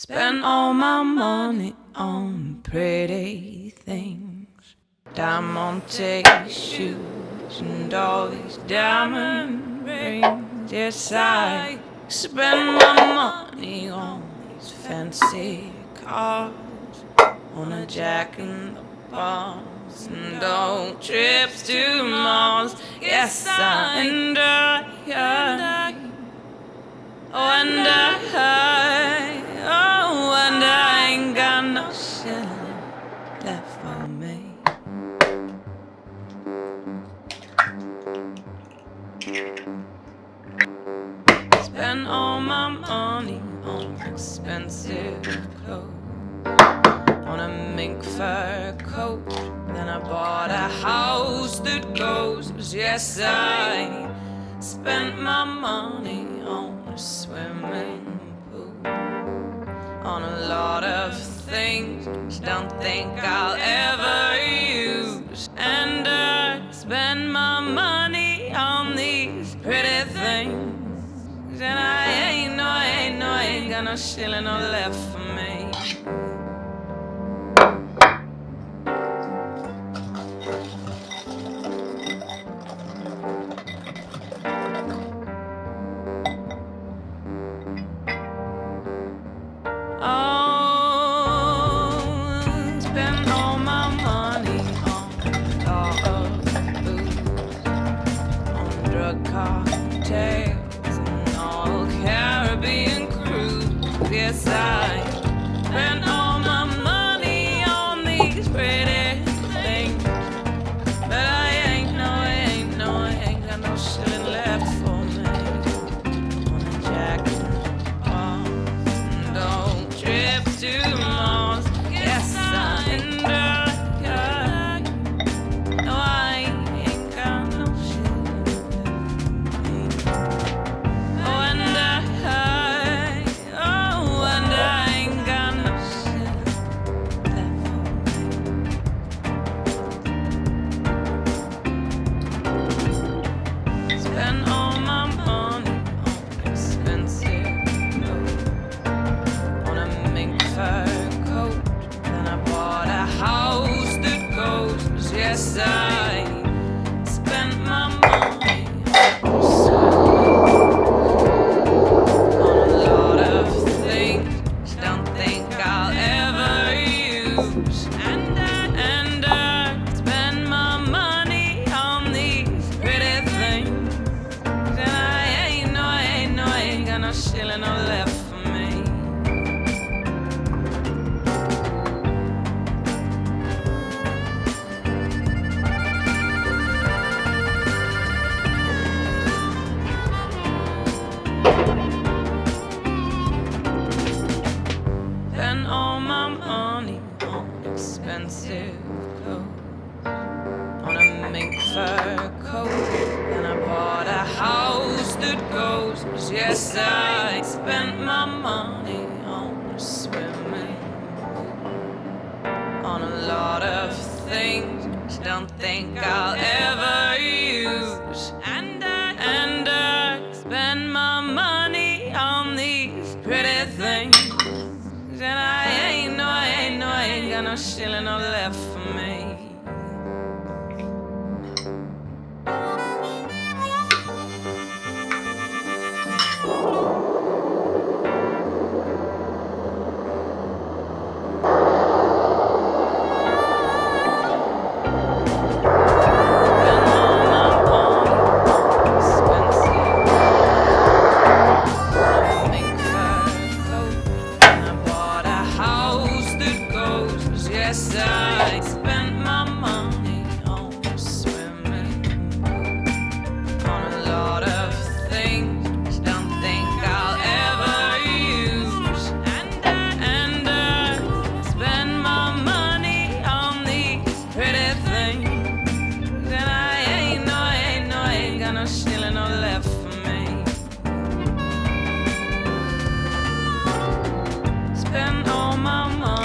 Spend all my money on pretty things, diamante shoes and all these diamond rings. Yes, I spend my money on these fancy cars, on a Jack in the Box and all trips to Mars. Yes, and I ain't got no shilling left for me. Spend all my money on expensive clothes, on a mink fur coat. Then I bought a house that goes. Yes, I spent my money on a swimming pool, on a lot of things don't think I'll ever use. And I spend my money on these pretty things, and I ain't got no shilling or left for me. Spend all my money on booze, on drug cocktails and all Caribbean cruise. Yes, I spend all my money on these pretty things, but I ain't got no shilling left for me. On a Jack in the Box and all trips to Mars. Yes, I ain't got no shilling left for me. And I ain't got no shilling left for me. Spend all my money on expensive clothes, on a mink fur coat. Then I bought a house that goes. Yes, I spent my money on a lot of things don't think I'll ever use. And I spend my money on these pretty things, and I ain't got no shilling or left for me. Spend all my money on expensive clothes, on a mink fur coat. Then I bought a house that goes. Yes, I spent my money on a swimming pool, on a lot of things don't think I'll ever use. And I spend my money on these pretty things, and I ain't got no shilling or left for me. Yes, I spent my money on a swimming pool, on a lot of things don't think I'll ever use. And I spend my money on these pretty things, and I ain't got no shilling or left for me. Spend all my money